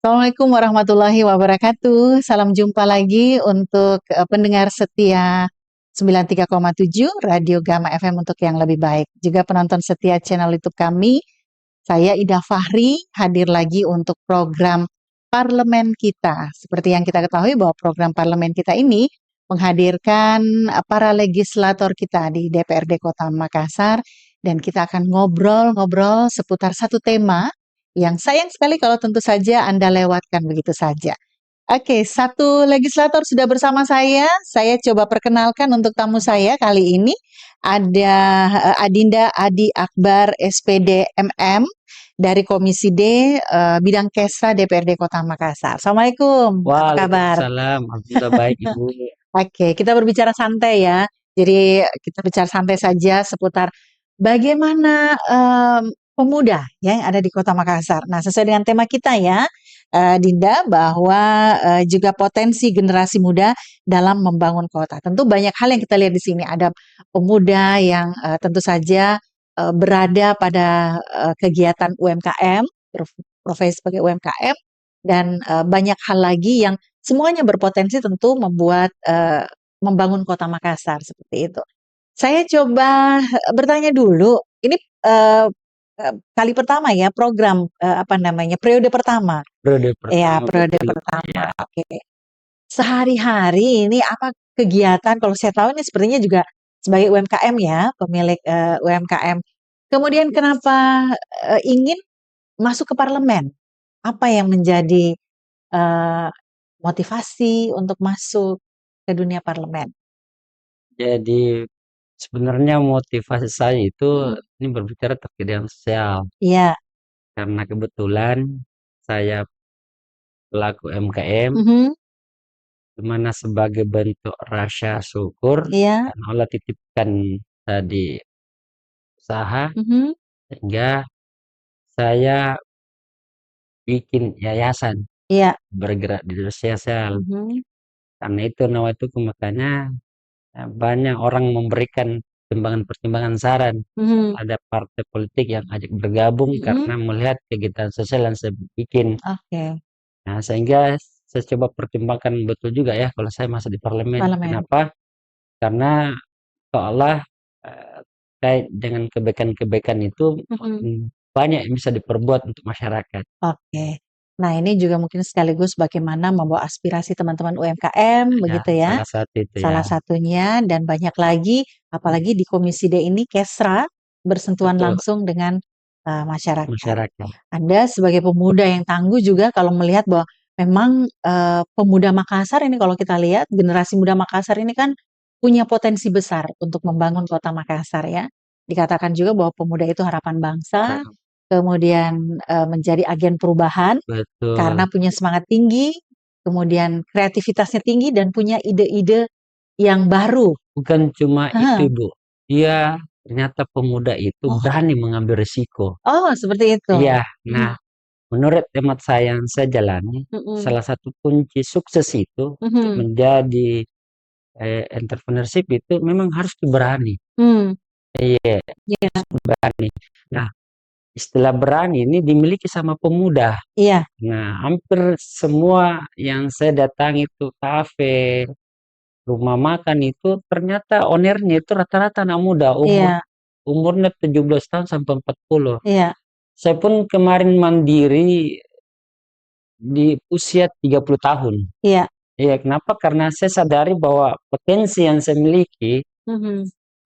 Assalamualaikum warahmatullahi wabarakatuh. Salam jumpa lagi untuk pendengar setia 93,7 Radio Gama FM untuk yang lebih baik. Juga penonton setia channel YouTube kami. Saya Ida Fahri hadir lagi untuk program parlemen kita. Seperti yang kita ketahui bahwa program parlemen kita ini menghadirkan para legislator kita di DPRD Kota Makassar dan kita akan ngobrol-ngobrol seputar satu tema yang sayang sekali kalau tentu saja Anda lewatkan begitu saja. Oke, satu legislator sudah bersama saya. Saya coba perkenalkan untuk tamu saya kali ini. Ada Adinda Adi Akbar SPD MM dari Komisi D Bidang Kesra DPRD Kota Makassar. Assalamualaikum, apa kabar? Waalaikumsalam, alhamdulillah baik Ibu. Oke, kita berbicara santai ya. Jadi kita bicara santai saja seputar bagaimana pemuda ya, yang ada di Kota Makassar. Nah, sesuai dengan tema kita ya, Dinda, bahwa juga potensi generasi muda dalam membangun kota. Tentu banyak hal yang kita lihat di sini. Ada pemuda yang tentu saja berada pada kegiatan UMKM, profesi sebagai UMKM, dan banyak hal lagi yang semuanya berpotensi tentu membuat membangun Kota Makassar seperti itu. Saya coba bertanya dulu, ini kali pertama ya program periode pertama. Periode Ya, pertama periode betul. pertama. Ya, Oke. Sehari-hari ini apa kegiatan? Kalau saya tahu ini sepertinya juga sebagai UMKM ya, pemilik UMKM. Kemudian kenapa ingin masuk ke parlemen? Apa yang menjadi motivasi untuk masuk ke dunia parlemen? jadi sebenarnya motivasi saya itu ini berbicara terkait dengan sosial. Iya. Karena kebetulan saya pelaku UMKM, Mhm. di mana sebagai bentuk rasa syukur Iya. karena Allah titipkan tadi usaha, Mhm. sehingga saya bikin yayasan Iya. bergerak di dunia sosial. Mhm. Karena itu nawaitu makanya banyak orang memberikan pertimbangan-pertimbangan saran. Mhm. Ada partai politik yang ajak bergabung karena melihat kegiatan sosial yang saya bikin. Oke. Nah, sehingga saya coba pertimbangkan betul juga ya kalau saya masuk di parlemen. Parlemen. Kenapa? Karena seolah terkait dengan kebaikan-kebaikan itu banyak yang bisa diperbuat untuk masyarakat. Oke. Nah, ini juga mungkin sekaligus bagaimana membawa aspirasi teman-teman UMKM Ya, begitu ya. salah satu itu ya. Salah satunya dan banyak lagi, apalagi di Komisi D ini Kesra bersentuhan Betul, langsung dengan masyarakat. masyarakat. Anda sebagai pemuda yang tangguh juga kalau melihat bahwa memang pemuda Makassar ini kalau kita lihat generasi muda Makassar ini kan punya potensi besar untuk membangun kota Makassar ya. Dikatakan juga bahwa pemuda itu harapan bangsa, kemudian menjadi agen perubahan karena Betul. punya semangat tinggi, kemudian kreativitasnya tinggi dan punya ide-ide yang baru. Bukan cuma Heeh. itu, Bu. Dia ternyata pemuda itu Oh. berani mengambil risiko. Oh, seperti itu. Iya. Nah, menurut hemat saya yang saya jalani, salah satu kunci sukses itu untuk menjadi entrepreneurship itu memang harus berani. Iya, Iya. berani. Nah, istilah berani ini dimiliki sama pemuda. Iya. Nah, hampir semua yang saya datangi itu kafe, rumah makan itu ternyata ownernya itu rata-rata anak muda, Iya. umurnya 17 tahun sampai 40. Iya. Saya pun kemarin mandiri di usia 30 tahun. Iya. Iya, kenapa? Karena saya sadari bahwa potensi yang saya miliki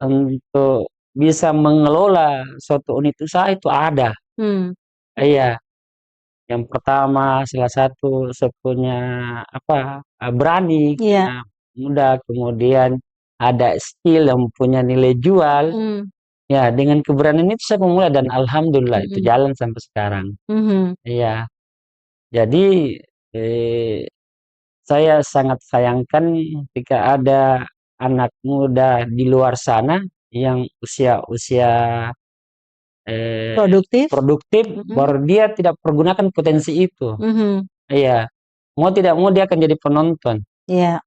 untuk bisa mengelola suatu unit usaha itu ada. Iya, yang pertama salah satu saya punya berani, Iya. muda, kemudian ada skill yang punya nilai jual. Ya, dengan keberanian itu saya memulai dan alhamdulillah itu jalan sampai sekarang. Iya. Jadi saya sangat sayangkan ketika ada anak muda di luar sana yang usia-usia Produktif. produktif baru dia tidak pergunakan potensi itu. Iya. Mau tidak mau dia akan jadi penonton. Iya.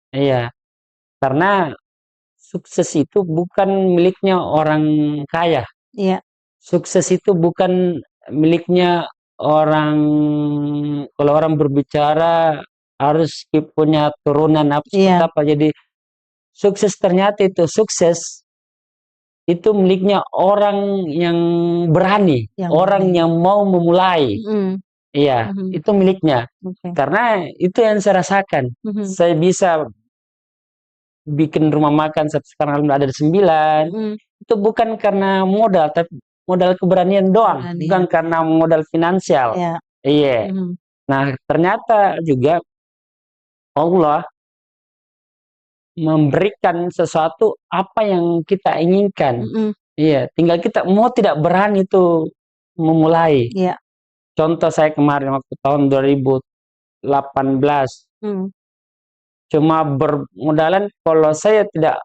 Iya. Karena sukses itu bukan miliknya orang kaya. Iya. Sukses itu bukan miliknya orang kalau orang berbicara harus punya turunan apa seperti Iya. apa. Jadi sukses ternyata itu sukses itu miliknya orang yang berani, Yang orang berani. yang mau memulai. Iya, itu miliknya. Oke. Karena itu yang saya rasakan. Saya bisa bikin rumah makan sekarang ada 9. Itu bukan karena modal, tapi modal keberanian doang, bukan karena modal finansial. Iya. Iya. Nah, ternyata juga Allah memberikan sesuatu apa yang kita inginkan. Iya, tinggal kita mau tidak berani itu memulai. Iya. Contoh saya kemarin waktu tahun 2018 cuma bermodalan kalau saya tidak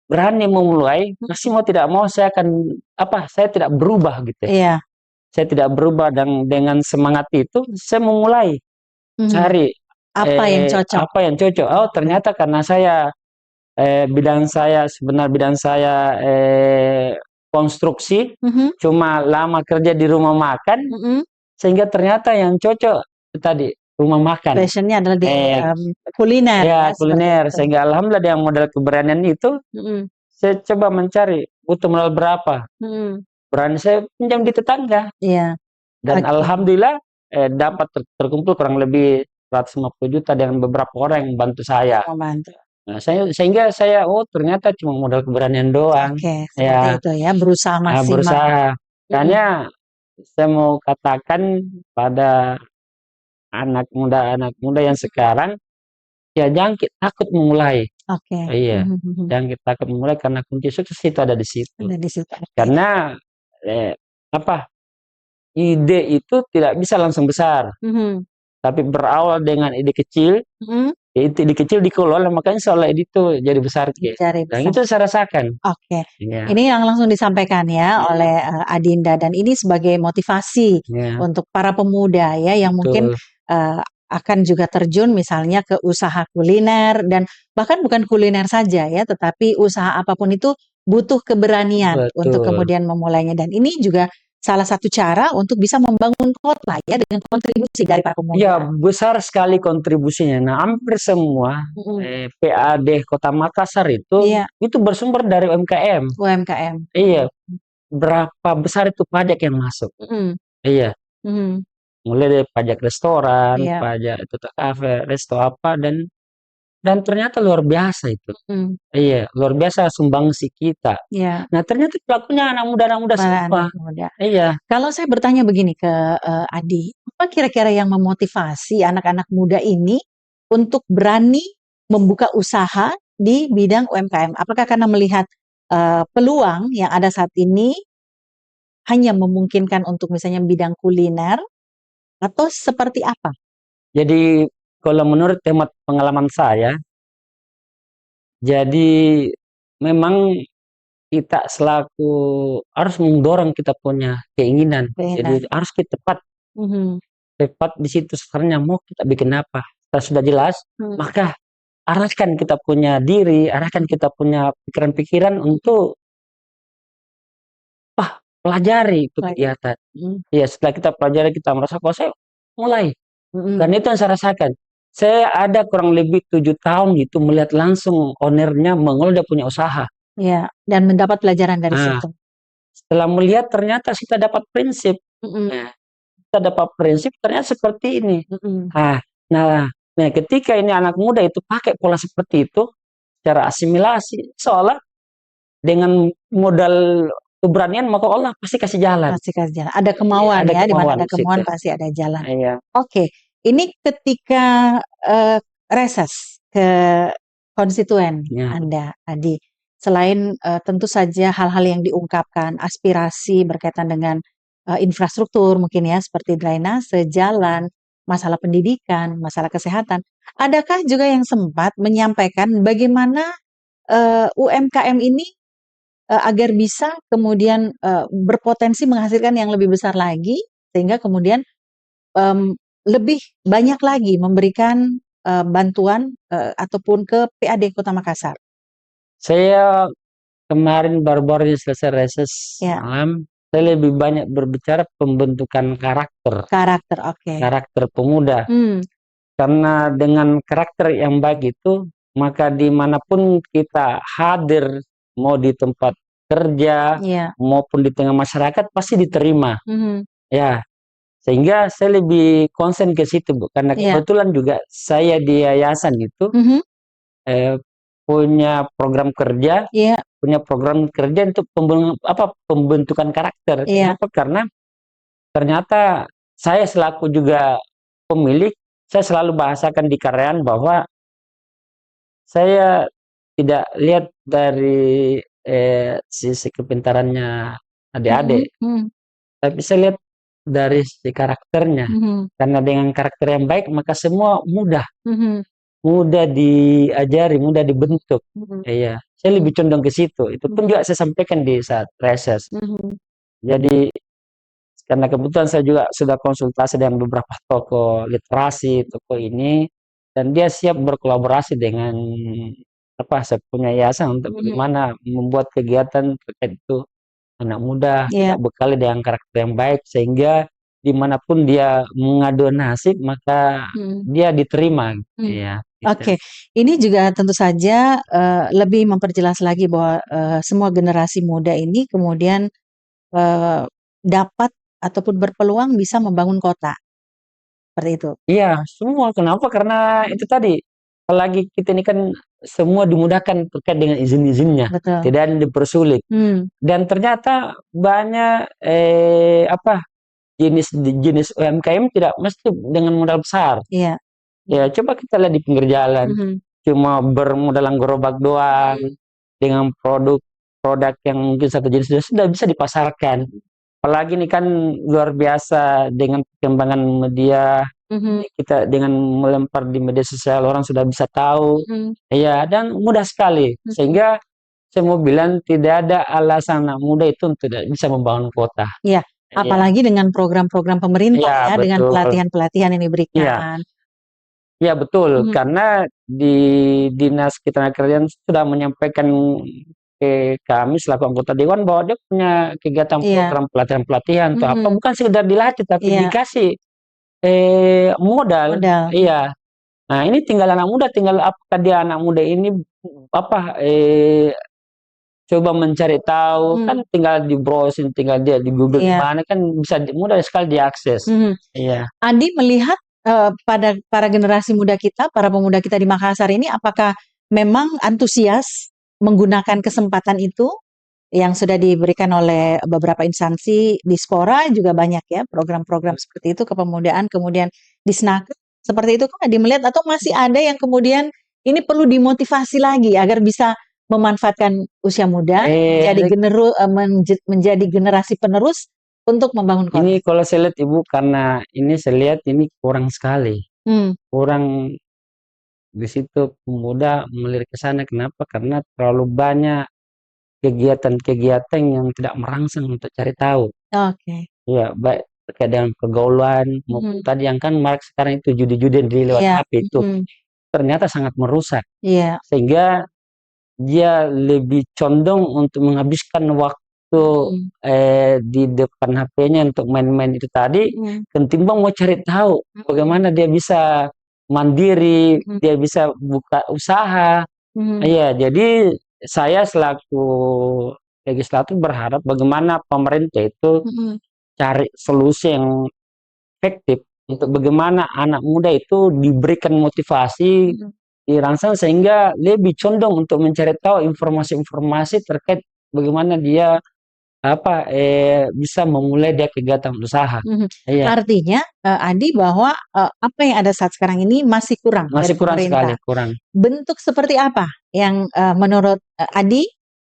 berani memulai, pasti mau tidak mau saya akan saya tidak berubah gitu. Iya. Saya tidak berubah dan dengan semangat itu saya memulai cari Apa yang cocok. apa yang cocok. Oh, ternyata karena saya bidang saya konstruksi, cuma lama kerja di rumah makan, sehingga ternyata yang cocok itu tadi rumah makan. Passionnya adalah di kuliner. Ya, kuliner. Sehingga alhamdulillah dengan modal keberanian itu, saya coba mencari butuh modal berapa. Berani saya pinjam di tetangga. Iya. Dan alhamdulillah dapat terkumpul kurang lebih 150 juta dengan beberapa orang yang bantu saya. Membantu. Nah, sehingga saya ternyata cuma modal keberanian doang. Oke, seperti itu ya, berusaha maksimal. Berusaha. Makanya saya mau katakan pada anak muda yang sekarang, ya jangan takut memulai. Oke. Iya, jangan takut memulai karena kunci sukses itu ada di situ. Ada di situ. Karena ide itu tidak bisa langsung besar, tapi berawal dengan ide kecil. Itu ide kecil dikelola, makanya seolah itu jadi besar. Dan itu saya rasakan. Oke. Ya. Ini yang langsung disampaikan ya oleh Adinda, dan ini sebagai motivasi untuk para pemuda ya yang mungkin akan juga terjun misalnya ke usaha kuliner, dan bahkan bukan kuliner saja ya, tetapi usaha apapun itu butuh keberanian untuk kemudian memulainya, dan ini juga salah satu cara untuk bisa membangun kota ya dengan kontribusi dari para pemuda. Ya, besar sekali kontribusinya. Nah, hampir semua PAD Kota Makassar itu bersumber dari UMKM. Iya. Berapa besar itu pajak yang masuk? Iya. Mulai dari pajak restoran, pajak itu kafe, resto apa, dan ternyata luar biasa itu. Iya, luar biasa sumbangsi kita. Nah, ternyata pelakunya anak muda semua. Iya. Kalau saya bertanya begini ke Adi, apa kira-kira yang memotivasi anak-anak muda ini untuk berani membuka usaha di bidang UMKM? Apakah karena melihat peluang yang ada saat ini hanya memungkinkan untuk misalnya bidang kuliner, atau seperti apa? Jadi kalau menurut hemat pengalaman saya, jadi memang kita selaku harus mendorong kita punya keinginan. Jadi harus kita tepat di situ sebenarnya mau kita bikin apa. Setelah sudah jelas, maka arahkan kita punya diri, arahkan kita punya pikiran-pikiran untuk pelajari itu kegiatan. Ya, setelah kita pelajari, kita merasa kok saya mulai. Dan itu yang saya rasakan. Saya ada kurang lebih 7 tahun gitu melihat langsung ownernya mengelola dia punya usaha. Ya, dan mendapat pelajaran dari situ. Setelah melihat ternyata kita dapat prinsip. Kita dapat prinsip ternyata seperti ini. Nah, ketika ini anak muda itu pakai pola seperti itu, secara asimilasi, seolah dengan modal keberanian maka Allah pasti kasih jalan. Pasti kasih jalan. Ada kemauan ya, di mana ada kemauan pasti ada jalan. Iya. Oke, ini ketika reses ke konstituen Anda, Adi, selain tentu saja hal-hal yang diungkapkan, aspirasi berkaitan dengan infrastruktur mungkin ya, seperti drainase, jalan, masalah pendidikan, masalah kesehatan, adakah juga yang sempat menyampaikan bagaimana UMKM ini agar bisa kemudian berpotensi menghasilkan yang lebih besar lagi, sehingga kemudian lebih banyak lagi memberikan bantuan ataupun ke PAD Kota Makassar? Saya kemarin baru-baru selesai reses malam, saya lebih banyak berbicara pembentukan karakter. Karakter, oke. Karakter pemuda. Karena dengan karakter yang baik itu, maka dimanapun kita hadir, mau di tempat kerja, maupun di tengah masyarakat, pasti diterima. Ya, sehingga saya lebih konsen ke situ, Bu. Karena kebetulan juga saya di yayasan itu punya program kerja, untuk pembentukan karakter. Kenapa? Karena ternyata saya selaku juga pemilik, saya selalu bahasakan di karyawan bahwa saya tidak lihat dari sisi kepintarannya adik-adik, tapi saya lihat dari sisi karakternya. Karena dengan karakter yang baik, maka semua mudah diajari, mudah dibentuk. Iya, saya lebih condong ke situ. Itu pun juga saya sampaikan di saat reses. Jadi karena kebetulan saya juga sudah konsultasi dengan beberapa tokoh literasi, tokoh ini, dan dia siap berkolaborasi dengan saya punya yayasan untuk bagaimana membuat kegiatan terkait itu anak muda kita bekali dengan karakter yang baik, sehingga dimanapun dia mengadu nasib maka dia diterima. Ya, Oke, ini juga tentu saja lebih memperjelas lagi bahwa semua generasi muda ini kemudian dapat ataupun berpeluang bisa membangun kota, seperti itu. Iya, semua. Kenapa? Karena itu tadi, apalagi kita ini kan semua dimudahkan terkait dengan izin-izinnya, tidak ada yang dipersulit. Dan ternyata banyak jenis UMKM tidak mesti dengan modal besar. Ya, coba kita lihat di pinggir jalan, cuma bermodalan gerobak doang, dengan produk yang mungkin satu jenis sudah bisa dipasarkan. Apalagi ini kan luar biasa dengan perkembangan media, kita dengan melempar di media sosial orang sudah bisa tahu, dan mudah sekali. Sehingga saya mau bilang tidak ada alasan anak muda itu tidak bisa membangun kota. Iya, apalagi dengan program-program pemerintah dengan pelatihan-pelatihan yang diberikan. Iya betul, karena di Dinas Ketenagakerjaan sudah menyampaikan ke kami selaku anggota dewan bahwa dia punya kegiatan program pelatihan-pelatihan atau apa, bukan sekedar dilatih tapi dikasih modal. Iya. Nah, ini tinggal anak muda, tinggal apakah dia anak muda ini coba mencari tahu, kan tinggal di browsing, tinggal dia di Google mana kan bisa mudah sekali diakses. Iya. Andi melihat pada para generasi muda kita, para pemuda kita di Makassar ini, apakah memang antusias menggunakan kesempatan itu yang sudah diberikan oleh beberapa instansi di Spora juga banyak ya program-program seperti itu kepemudaan, kemudian di Snaker seperti itu kan melihat, atau masih ada yang kemudian ini perlu dimotivasi lagi agar bisa memanfaatkan usia muda menjadi generasi penerus untuk membangun kota. Ini kalau saya lihat Ibu, karena ini saya lihat ini kurang sekali, kurang di situ pemuda melirik ke sana. Kenapa? Karena terlalu banyak kegiatan-kegiatan yang tidak merangsang untuk cari tahu. Ya, baik terkait dengan pergaulan maupun tadi yang kan marak sekarang itu judi-judi di lewat HP itu ternyata sangat merusak. Sehingga dia lebih condong untuk menghabiskan waktu di depan HP-nya untuk main-main itu tadi, ketimbang mau cari tahu bagaimana dia bisa mandiri, dia bisa buka usaha. Iya, jadi saya selaku legislatif berharap bagaimana pemerintah itu cari solusi yang efektif untuk bagaimana anak muda itu diberikan motivasi, dirangsang sehingga lebih condong untuk mencari tahu informasi-informasi terkait bagaimana dia bisa memulai dia kegiatan usaha. Artinya Adi bahwa apa yang ada saat sekarang ini masih kurang dari pemerintah. Kurang. Bentuk seperti apa yang menurut Adi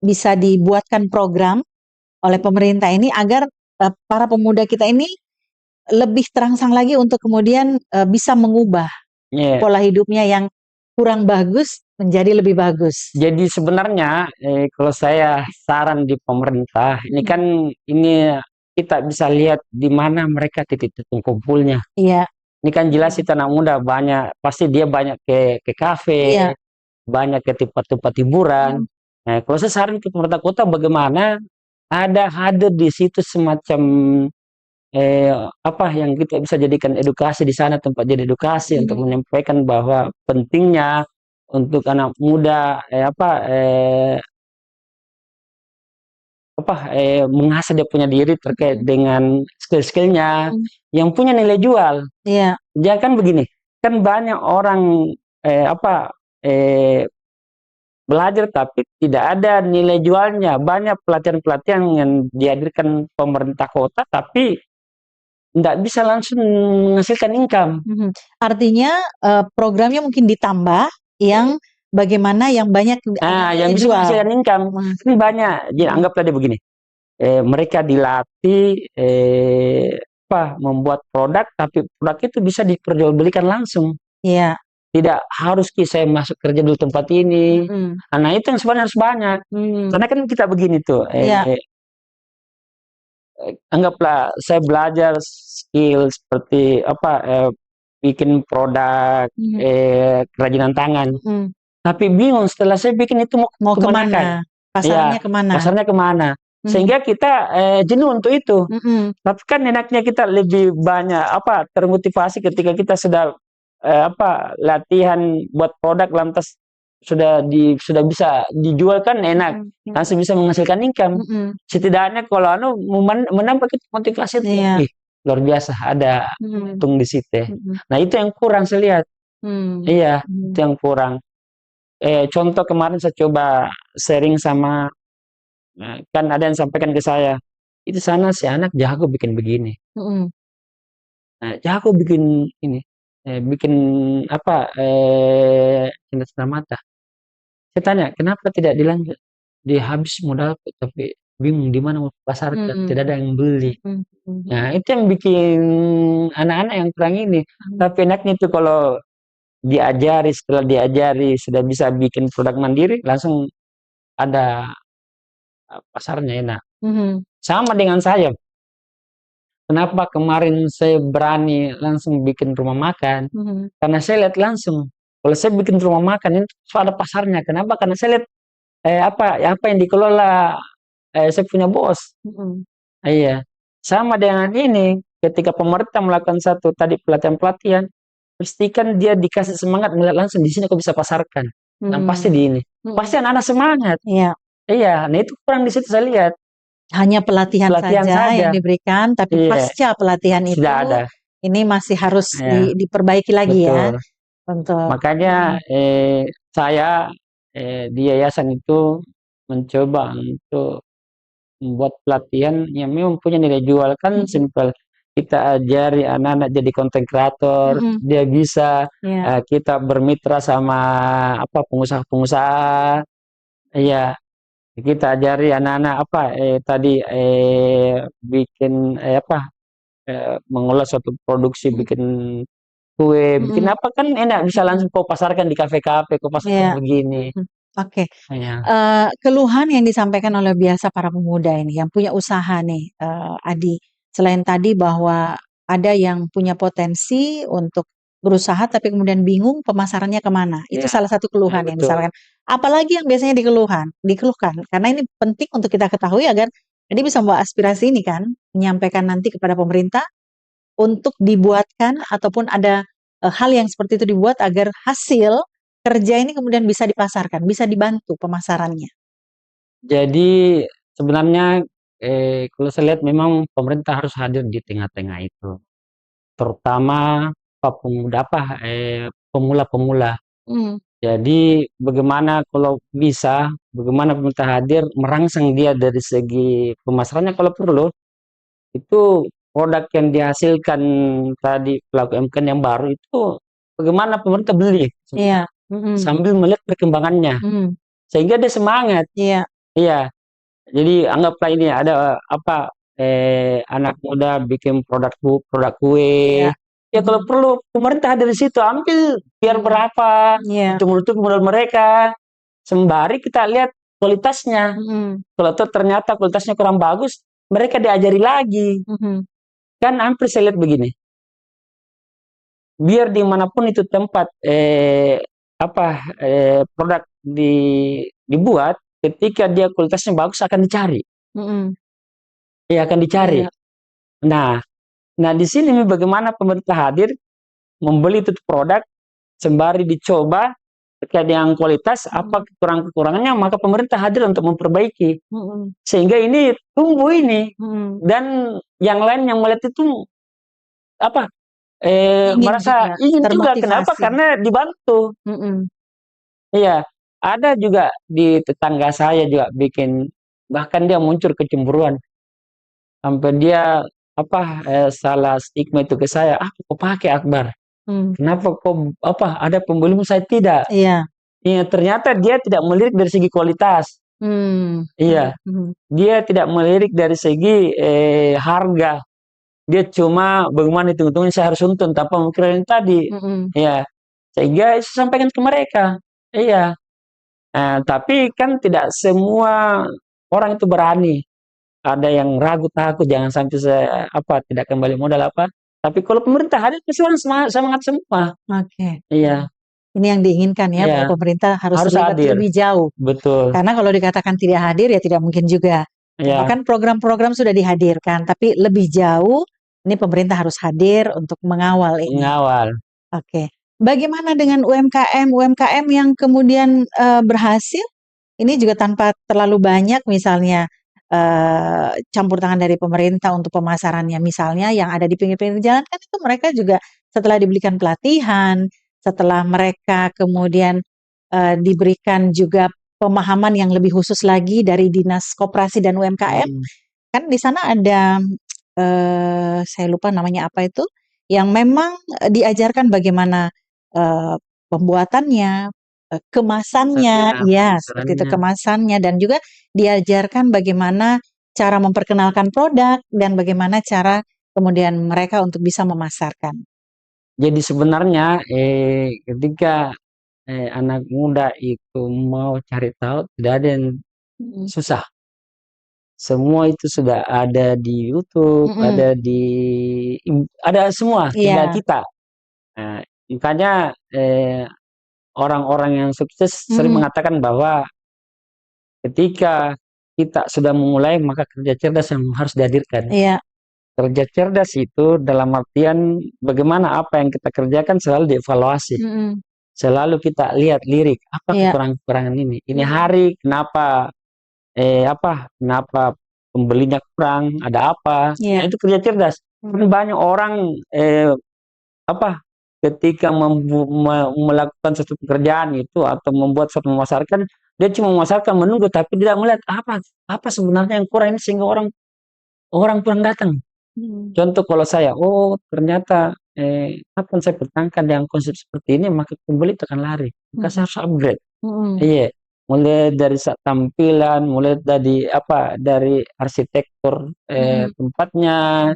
bisa dibuatkan program oleh pemerintah ini agar para pemuda kita ini lebih terangsang lagi untuk kemudian bisa mengubah pola hidupnya yang kurang bagus menjadi lebih bagus. Jadi sebenarnya kalau saya saran di pemerintah ini kan kita bisa lihat di mana mereka titik-titik kumpulnya. Iya. Ini kan jelas itu anak muda banyak, pasti dia banyak ke kafe, banyak ke tempat-tempat hiburan. Nah, kalau saya saran ke pemerintah kota bagaimana ada di situ semacam apa yang kita bisa jadikan edukasi di sana, tempat jadi edukasi untuk menyampaikan bahwa pentingnya untuk anak muda mengasah dia punya diri terkait dengan skill-skillnya yang punya nilai jual. Iya. Jangan kan begini, kan banyak orang belajar tapi tidak ada nilai jualnya. Banyak pelatihan-pelatihan yang dihadirkan pemerintah kota tapi tidak bisa langsung menghasilkan income. Artinya programnya mungkin ditambah yang bagaimana yang banyak yang bisa menghasilkan income. Ini banyak. Jadi anggaplah dia begini. Mereka dilatih membuat produk, tapi produk itu bisa diperjualbelikan langsung. Iya. Tidak harus saya masuk kerja dulu tempat ini. Nah itu yang sebenarnya harus banyak. Karena kan kita begini tuh. Anggaplah saya belajar skill seperti bikin produk kerajinan tangan. Tapi bingung setelah saya bikin itu mau kemana? Pasarnya kemana? Pasarnya kemana? Sehingga kita jenuh untuk itu. Tapi kan enaknya kita lebih banyak termotivasi ketika kita sudah latihan buat produk lantas sudah bisa dijual kan enak, langsung bisa menghasilkan income. Setidaknya kalau menambah motivasi itu luar biasa, ada untung di situ. Nah itu yang kurang saya lihat. Iya, itu yang kurang. Contoh kemarin saya coba sharing sama kan ada yang sampaikan ke saya, itu sana si anak jago bikin begini. Jago bikin ini, bikin mata. Saya tanya, kenapa tidak dilanjut? Dia habis modal tapi bingung di mana mau pasarkan, tidak ada yang beli. Nah itu yang bikin anak-anak yang kurang ini. Tapi enaknya itu kalau setelah diajari sudah bisa bikin produk mandiri, langsung ada pasarnya enak. Sama dengan saya. Kenapa kemarin saya berani langsung bikin rumah makan? Karena saya lihat langsung. Kalau saya bikin rumah makan itu ada pasarnya. Kenapa? Karena saya lihat apa yang dikelola saya punya bos. Iya. Sama dengan ini, ketika pemerintah melakukan satu tadi pelatihan-pelatihan, pastikan dia dikasih semangat melihat langsung di sini aku bisa pasarkan. Dan pasti di ini. Pasti anak-anak semangat. Iya. Nah itu kurang di situ saya lihat. Hanya pelatihan saja yang diberikan, tapi pasca pelatihan itu ada. Ini masih harus diperbaiki lagi. Betul. Ya. Untuk makanya saya di yayasan itu mencoba untuk membuat pelatihan yang memang punya nilai jual. Kan simpel, kita ajari anak-anak jadi content creator, dia bisa kita bermitra sama pengusaha-pengusaha. Iya. Kita ajari anak-anak bikin mengolah suatu produksi, bikin kue, bikin apa kan enak, bisa langsung kau pasarkan di kafe-kafe, kau pasarkan begini. Oke. Keluhan yang disampaikan oleh biasa para pemuda ini yang punya usaha nih, Adi, selain tadi bahwa ada yang punya potensi untuk berusaha tapi kemudian bingung pemasarannya kemana. Itu salah satu keluhan yang disampaikan. Apalagi yang biasanya dikeluhkan. Karena ini penting untuk kita ketahui agar jadi bisa membawa aspirasi ini kan, menyampaikan nanti kepada pemerintah untuk dibuatkan ataupun ada hal yang seperti itu dibuat agar hasil kerja ini kemudian bisa dipasarkan, bisa dibantu pemasarannya. Jadi sebenarnya kalau saya lihat memang pemerintah harus hadir di tengah-tengah itu. Terutama pemula-pemula. Jadi bagaimana kalau bisa, bagaimana pemerintah hadir merangsang dia dari segi pemasarannya kalau perlu. Itu produk yang dihasilkan tadi pelaku UMKM yang baru itu bagaimana pemerintah beli. Sambil melihat perkembangannya. Sehingga dia semangat. Iya. Jadi anggaplah ini ada anak muda bikin produk kue. Ya kalau perlu pemerintah dari situ ambil biar berapa, untuk modal mereka. Sembari kita lihat kualitasnya. Kalau ternyata kualitasnya kurang bagus, mereka diajari lagi. Kan hampir saya lihat begini. Biar dimanapun itu tempat produk dibuat, ketika dia kualitasnya bagus akan dicari. Ya akan dicari. Iya. Nah, di sini bagaimana pemerintah hadir membeli itu produk sembari dicoba terkait dengan kualitas apa kekurangan-kekurangannya, maka pemerintah hadir untuk memperbaiki sehingga ini tumbuh ini dan yang lain yang melihat itu apa Ingin merasa juga, ingin juga. Kenapa? termotivasi. Karena dibantu. Iya, ada juga di tetangga saya juga bikin, bahkan dia muncul kecemburuan sampai dia salah stigma itu ke saya, kok pakai Akbar, kenapa kok ada pembelimu, saya tidak. Iya. Iya, ternyata dia tidak melirik dari segi kualitas. Iya, dia tidak melirik dari segi harga. Dia cuma bagaimana hitung-hitungan saya harus untung tanpa memikirkan tadi. Iya, sehingga saya sampaikan ke mereka. Iya. Tapi kan tidak semua orang itu berani. Ada yang ragu takut jangan sampai saya tidak kembali modal apa. Tapi kalau pemerintah hadir pasti orang semangat semua. Oke. Iya. Ini yang diinginkan ya, Iya. bahwa pemerintah harus terlibat hadir. lebih jauh. Betul. Karena kalau dikatakan tidak hadir ya tidak mungkin juga. Iya. Bahkan program-program sudah dihadirkan, tapi lebih jauh ini pemerintah harus hadir untuk mengawal ini. Mengawal. Oke. Bagaimana dengan UMKM yang kemudian berhasil? Ini juga tanpa terlalu banyak misalnya campur tangan dari pemerintah untuk pemasarannya, misalnya yang ada di pinggir-pinggir jalan kan itu mereka juga setelah diberikan pelatihan, setelah mereka kemudian diberikan juga pemahaman yang lebih khusus lagi dari Dinas Koperasi dan UMKM, kan di sana ada saya lupa namanya apa itu, yang memang diajarkan bagaimana pembuatannya, kemasannya, ya seperti itu, kemasannya, dan juga diajarkan bagaimana cara memperkenalkan produk dan bagaimana cara kemudian mereka untuk bisa memasarkan. Jadi sebenarnya ketika anak muda itu mau cari tahu, tidak ada yang susah. Semua itu sudah ada di YouTube, ada semua, tinggal kita. Nah, makanya orang-orang yang sukses sering mengatakan bahwa ketika kita sudah memulai, maka kerja cerdas yang harus dihadirkan. Iya. Kerja cerdas itu dalam artian bagaimana apa yang kita kerjakan selalu dievaluasi. Selalu kita lihat lirik, apa kekurangan-kekurangan ini. Ini hari kenapa kenapa pembelinya kurang, ada apa. Nah, itu kerja cerdas. Banyak orang ketika melakukan suatu pekerjaan itu atau membuat suatu memasarkan, dia cuma memasarkan menunggu tapi tidak melihat apa sebenarnya yang kurang ini sehingga orang kurang datang. Contoh kalau saya, ternyata kapan saya bertangkan dengan konsep seperti ini, maka pembeli akan lari. Maka saya harus upgrade. Iya, mulai dari tampilan, mulai dari arsitektur tempatnya.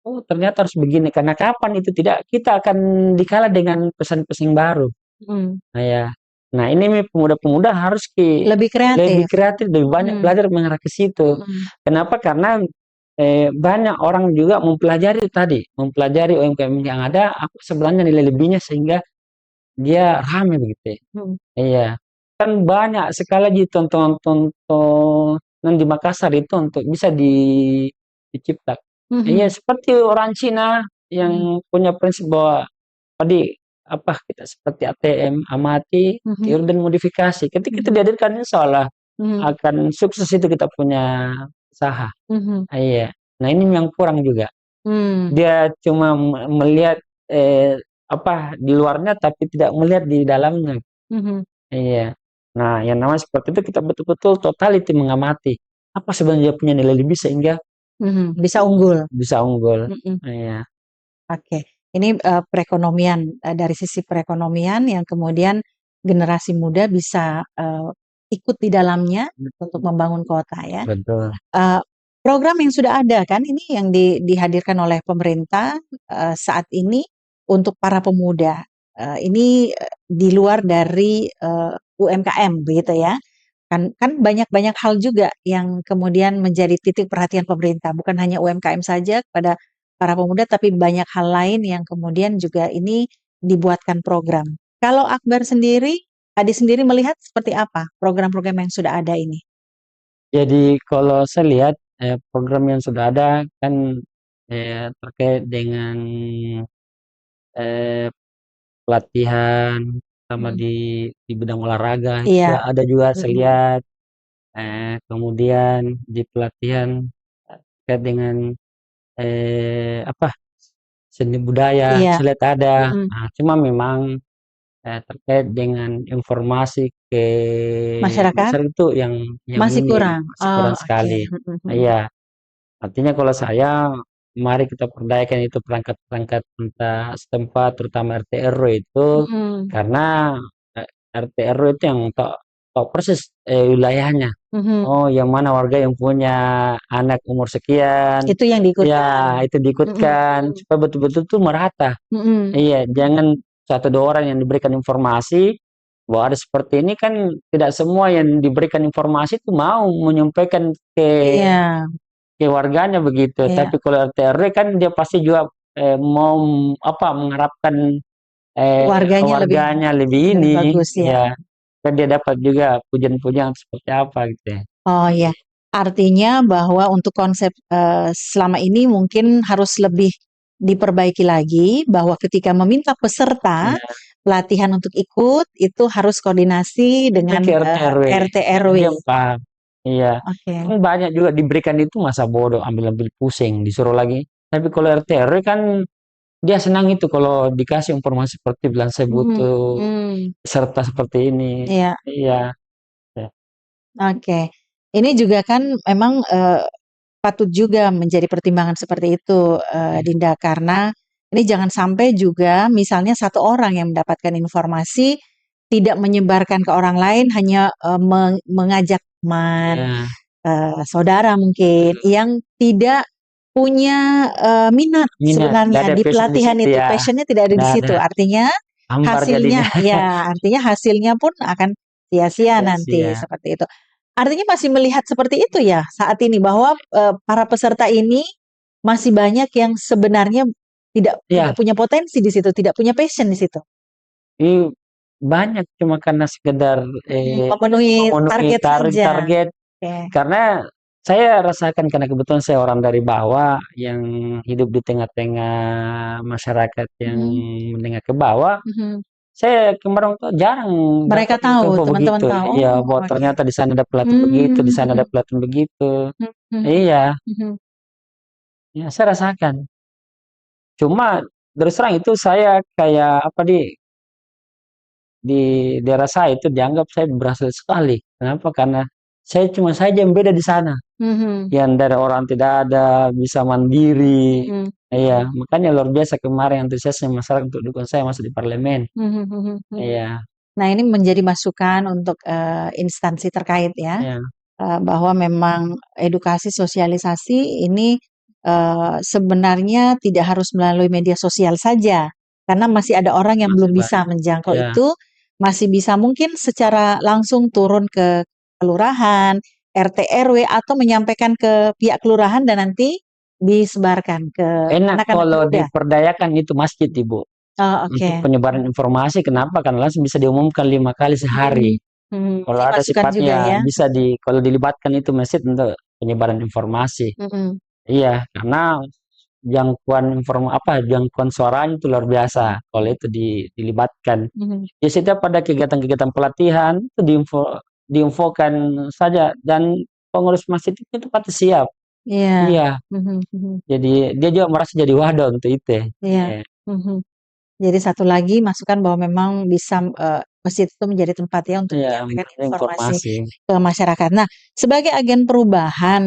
Ternyata harus begini, karena kapan itu tidak, kita akan dikalah dengan pesan-pesan baru. Nah ini pemuda-pemuda harus lebih kreatif, lebih banyak belajar mengarah ke situ. Kenapa? Karena banyak orang juga mempelajari UMKM yang ada, apa sebenarnya nilai lebihnya sehingga dia ramai begitu. Iya, kan banyak sekali lagi tontonan di Makassar itu untuk bisa diciptakan. Iya, seperti orang Cina yang punya prinsip bahwa tadi kita seperti ATM, amati, tiru dan modifikasi. Ketika itu dihadirkan, insya Allah akan sukses itu kita punya usaha. Iya. Nah ini yang kurang juga. Dia cuma melihat di luarnya tapi tidak melihat di dalamnya. Iya. Nah yang namanya seperti itu kita betul-betul totality mengamati apa sebenarnya punya nilai lebih sehingga bisa unggul. Iya. Oke. Ini perekonomian, dari sisi perekonomian yang kemudian generasi muda bisa ikut di dalamnya untuk membangun kota ya. Betul. Program yang sudah ada kan ini yang dihadirkan oleh pemerintah saat ini untuk para pemuda. Ini di luar dari UMKM begitu ya. Kan banyak hal juga yang kemudian menjadi titik perhatian pemerintah, bukan hanya UMKM saja kepada para pemuda, tapi banyak hal lain yang kemudian juga ini dibuatkan program. Kalau Akbar sendiri, Adi sendiri melihat seperti apa program-program yang sudah ada ini? Jadi kalau saya lihat program yang sudah ada kan terkait dengan eh, pelatihan sama di bidang olahraga itu Iya. ada juga saya lihat. Kemudian di pelatihan terkait dengan apa seni budaya Iya. saya lihat ada. Nah, cuma memang terkait dengan informasi ke Masyarakat masyarakat itu yang masih minim, kurang. masih Oh, kurang oke. sekali. Iya, artinya kalau saya mari kita perdayakan itu perangkat-perangkat entah setempat terutama RT RW itu karena RT RW itu yang tahu tahu persis wilayahnya. Oh, yang mana warga yang punya anak umur sekian, Itu yang diikutkan. ya itu diikutkan supaya betul-betul tuh merata. Iya, jangan satu dua orang yang diberikan informasi bahwa ada seperti ini kan tidak semua yang diberikan informasi itu mau menyampaikan Iya, ke warganya begitu. iya. Tapi kalau RT RW kan dia pasti juga mau apa mengharapkan Warganya lebih warganya lebih lebih ini, bagus ya. ya kan dia dapat juga pujian-pujian seperti apa gitu ya. Oh ya, artinya bahwa untuk konsep selama ini mungkin harus lebih diperbaiki lagi bahwa ketika meminta peserta Ya, pelatihan untuk ikut itu harus koordinasi kita dengan ke RT RW, RT biar RW. dia paham. Iya, Oke. kan banyak juga diberikan itu masa bodoh, ambil-ambil pusing, disuruh lagi. Tapi kalau RT RW kan dia senang itu kalau dikasih informasi seperti bilang saya Mhm, butuh hmm, peserta seperti ini. iya, Iya, ya, oke. Ini juga kan memang patut juga menjadi pertimbangan seperti itu, Dinda, karena ini jangan sampai juga misalnya satu orang yang mendapatkan informasi tidak menyebarkan ke orang lain, hanya mengajak teman, ya, saudara mungkin yang tidak punya minat minat, nggak sebenarnya ada di passion di pelatihan situ itu, ya, passionnya tidak ada di nggak ada, situ. Artinya hambar jadinya. hasilnya, ya, artinya hasilnya pun akan sia-sia nanti Sia-sia. seperti itu. Artinya masih melihat seperti itu ya saat ini bahwa para peserta ini masih banyak yang sebenarnya tidak tidak Ya, punya potensi di situ, tidak punya passion di situ. ini banyak cuma karena sekedar Memenuhi memenuhi target saja. target. Oke. Karena saya rasakan karena kebetulan saya orang dari bawah yang hidup di tengah-tengah masyarakat yang Mhm, menengah ke bawah, mhm. saya kemarin tuh jarang Mereka dapat tahu, info-info teman-teman begitu. tahu. Iya, Oh, bahwa oke. ternyata di sana ada pelatihan begitu, di Hmm, sana ada mhm, pelatihan begitu. mhm, Iya, mhm. ya saya rasakan. Cuma terus terang itu saya kayak apa di daerah saya itu dianggap saya berhasil sekali. Kenapa? Karena saya cuma saja yang beda di sana. Mhm, Yang dari orang tidak ada, bisa mandiri. mhm, Iya, makanya luar biasa kemarin antusiasnya masyarakat untuk dukung saya masuk di parlemen. mhm, mhm, mhm. Iya, Nah, ini menjadi masukan untuk instansi terkait ya, iya, bahwa memang edukasi sosialisasi ini sebenarnya tidak harus melalui media sosial saja, karena masih ada orang yang masih belum bisa banyak. menjangkau Iya, itu, masih bisa mungkin secara langsung turun ke kelurahan, RT RW atau menyampaikan ke pihak kelurahan dan nanti disebarkan ke enak anak-anak kalau muda. diperdayakan itu masjid, Ibu. Oh, oke. Untuk penyebaran informasi, kenapa? Karena langsung bisa diumumkan 5 kali Hmm, sehari. Kalau ini ada masukan juga sifatnya ya. bisa kalau dilibatkan itu masjid untuk penyebaran informasi. Mhm. Iya, karena jangkauan suaranya itu luar biasa kalau itu dilibatkan. Mhm. Di setiap pada kegiatan-kegiatan pelatihan itu diinfokan saja dan pengurus masjid itu pasti siap. Iya. Iya, Mhm, mhm. jadi dia juga merasa jadi wadah untuk itu. Iya. Ya. Mhm. Jadi satu lagi masukan bahwa memang bisa masjid itu menjadi tempat ya untuk Iya, menyampaikan memberikan informasi informasi. ke masyarakat. Nah, sebagai agen perubahan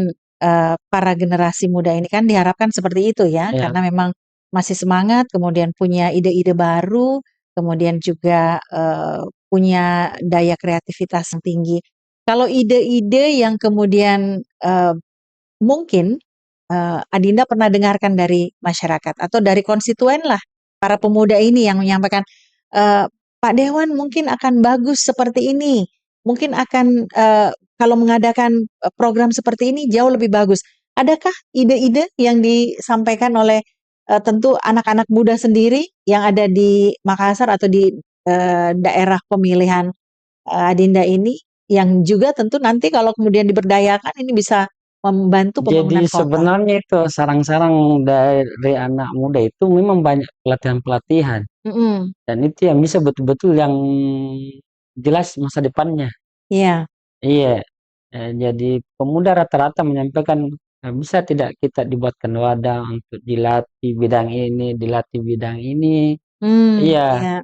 para generasi muda ini kan diharapkan seperti itu ya, Ya, karena memang masih semangat, kemudian punya ide-ide baru, kemudian juga punya daya kreativitas yang tinggi. Kalau ide-ide yang kemudian mungkin Adinda pernah dengarkan dari masyarakat atau dari konstituen lah, para pemuda ini yang menyampaikan, "Pak Dewan mungkin akan bagus seperti ini, mungkin akan, kalau mengadakan, program seperti ini jauh lebih bagus." Adakah ide-ide yang disampaikan oleh, tentu anak-anak muda sendiri yang ada di Makassar atau di, daerah pemilihan, Adinda ini yang juga tentu nanti kalau kemudian diberdayakan ini bisa membantu Jadi pembangunan kota. sebenarnya itu sarang-sarang dari anak muda itu memang banyak pelatihan-pelatihan. Dan itu yang bisa betul-betul yang jelas masa depannya. Iya. Iya. Jadi pemuda rata-rata menyampaikan bisa tidak kita dibuatkan wadah untuk dilatih bidang ini, dilatih bidang ini. Iya. Iya.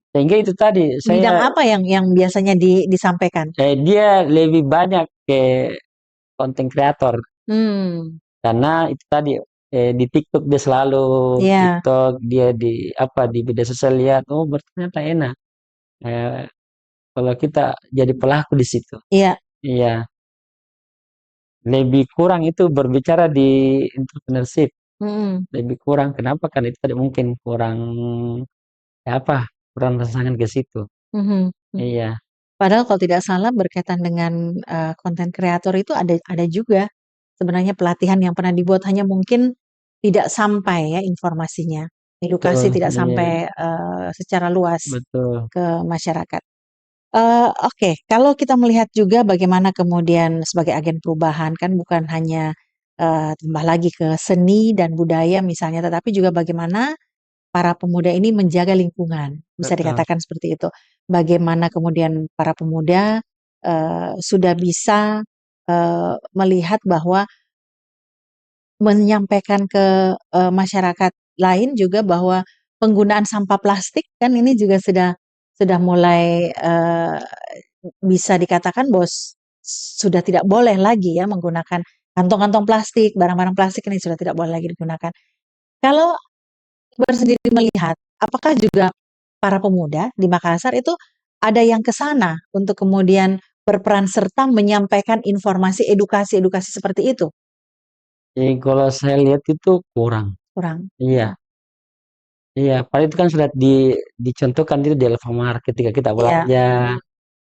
Sehingga itu tadi Bidang saya apa yang biasanya disampaikan? dia lebih banyak ke konten kreator. Karena itu tadi di TikTok dia selalu Iya. TikTok, dia di di media sosial lihat, oh ternyata enak. Kalau kita jadi pelaku di situ. Iya. Iya. Lebih kurang itu berbicara di entrepreneurship. Lebih kurang. Kenapa? Karena itu tadi mungkin kurang kurang rangsangan ke situ. Iya. Padahal kalau tidak salah berkaitan dengan konten kreator itu ada juga sebenarnya pelatihan yang pernah dibuat, hanya mungkin tidak sampai ya informasinya, edukasi Betul, tidak iya. sampai secara luas Betul. ke masyarakat. Oke, kalau kita melihat juga bagaimana kemudian sebagai agen perubahan, kan bukan hanya tambah lagi ke seni dan budaya misalnya, tetapi juga bagaimana para pemuda ini menjaga lingkungan, bisa Betul. dikatakan seperti itu. Bagaimana kemudian para pemuda sudah bisa melihat bahwa menyampaikan ke masyarakat lain juga bahwa penggunaan sampah plastik kan ini juga sudah mulai bisa dikatakan bahwa sudah tidak boleh lagi ya menggunakan kantong-kantong plastik, barang-barang plastik ini sudah tidak boleh lagi digunakan. Kalau bersendiri melihat, apakah juga para pemuda di Makassar itu ada yang ke sana untuk kemudian berperan serta menyampaikan informasi edukasi-edukasi seperti itu? Kalau saya lihat itu kurang. Kurang. Iya. Iya, padahal itu kan sudah dicontohkan itu di Alfamart ketika kita belanja,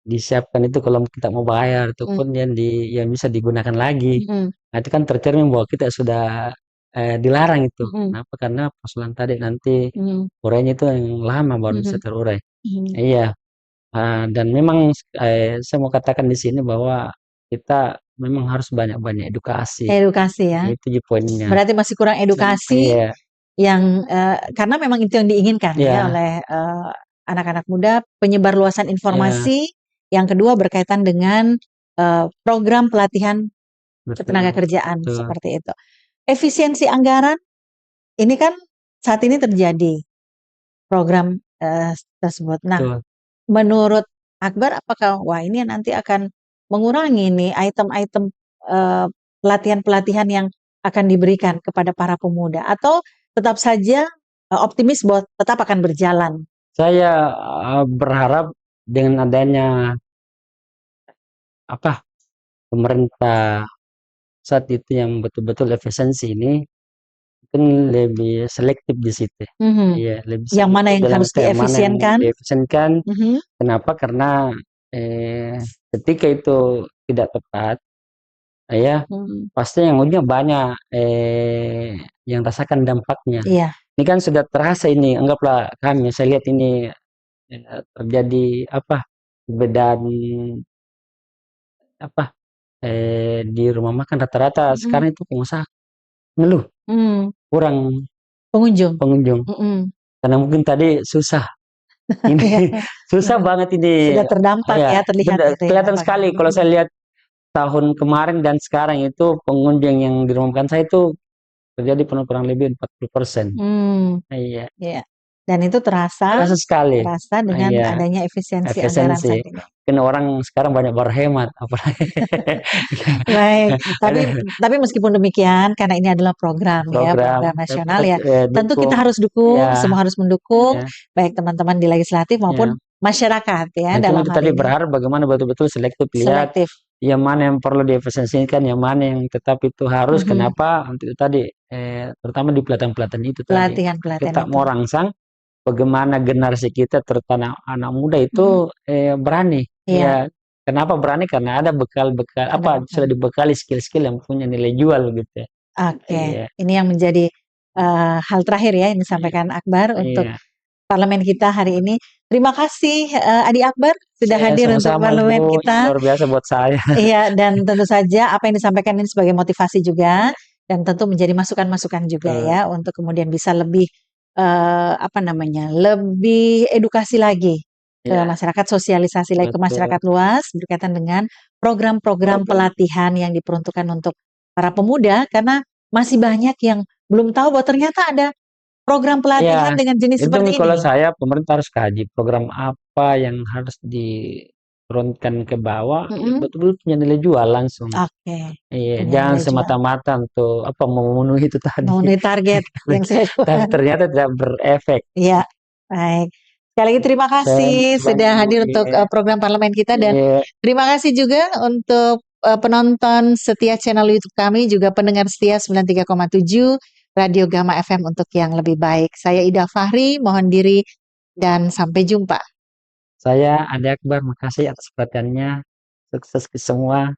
disiapkan itu kalau kita mau bayar itu pun yang bisa digunakan lagi. Nah, itu kan tercermin bahwa kita sudah dilarang itu. Kenapa? Karena persoalan tadi nanti urainya itu yang lama baru bisa terurai. Iya. Dan memang saya mau katakan di sini bahwa kita memang harus banyak-banyak edukasi. Edukasi ya. Itu poinnya. Berarti masih kurang edukasi Iya. yang karena memang itu yang diinginkan ya oleh anak-anak muda, penyebar luasan informasi. Yang kedua berkaitan dengan program pelatihan ketenaga kerjaan seperti itu. Efisiensi anggaran ini kan saat ini terjadi program tersebut. Nah, menurut Akbar apakah ini nanti akan mengurangi nih item-item pelatihan-pelatihan yang akan diberikan kepada para pemuda, atau tetap saja optimis bahwa tetap akan berjalan? Saya berharap dengan adanya pemerintah saat itu yang betul-betul efisiensi ini mungkin lebih selektif di situ. Iya, lebih yang mana yang harus diefisienkan? Kenapa? Karena ketika itu tidak tepat, pasti yang ujungnya banyak yang rasakan dampaknya. Ini kan sudah terasa ini, anggaplah kami, saya lihat ini terjadi perbedaan di rumah makan rata-rata sekarang itu pengusaha ngeluh kurang pengunjung karena mungkin tadi susah ini susah banget ini sudah terdampak ya terlihat kelihatan sekali kalau saya lihat tahun kemarin dan sekarang itu pengunjung yang di rumah makan saya itu terjadi kurang lebih 40%. Iya. Dan itu terasa sekali. Terasa dengan adanya efisiensi anggaran saat ini. Karena orang sekarang banyak berhemat, apalagi. Baik, tapi meskipun demikian, karena ini adalah program nasional ya, tentu kita harus dukung, semua harus mendukung, baik teman-teman di legislatif maupun masyarakat ya. Dalam hal tadi ini berharap bagaimana betul-betul selektif lihat yang mana yang perlu diefisiensikan, yang mana yang tetap itu harus. Kenapa? Untuk itu tadi, terutama di pelatihan-pelatihan itu tadi. Kita mau rangsang bagaimana generasi kita terutama anak muda itu berani. Ya, kenapa berani? Karena ada bekal-bekal sudah dibekali skill-skill yang punya nilai jual gitu. Oke, ini yang menjadi hal terakhir ya yang disampaikan Akbar untuk parlemen kita hari ini. Terima kasih Adi Akbar sudah hadir untuk Sama-sama parlemen Ibu, kita. luar biasa buat saya. Iya, dan tentu saja apa yang disampaikan ini sebagai motivasi juga dan tentu menjadi masukan-masukan juga ya untuk kemudian bisa lebih lebih edukasi lagi ke masyarakat, sosialisasi lagi ke masyarakat luas berkaitan dengan program-program pelatihan yang diperuntukkan untuk para pemuda, karena masih banyak yang belum tahu bahwa ternyata ada program pelatihan dengan jenis Itu seperti kalau ini. saya pemerintah harus kaji program apa yang harus diturunkan ke bawah, betul-betul punya nilai jual langsung. Oke. Iya, Punya jangan nilai jual. semata-mata untuk memenuhi itu tadi. Memenuhi target yang saya Tapi ternyata tidak berefek. Iya, baik. Sekali lagi terima kasih sudah hadir untuk program parlemen kita, dan terima kasih juga untuk penonton setia channel YouTube kami, juga pendengar setia 93,7 Radio Gama FM untuk yang lebih baik. Saya Ida Fahri, mohon diri dan sampai jumpa. Saya Adi Akbar, makasih atas perhatiannya. Sukses ke semua.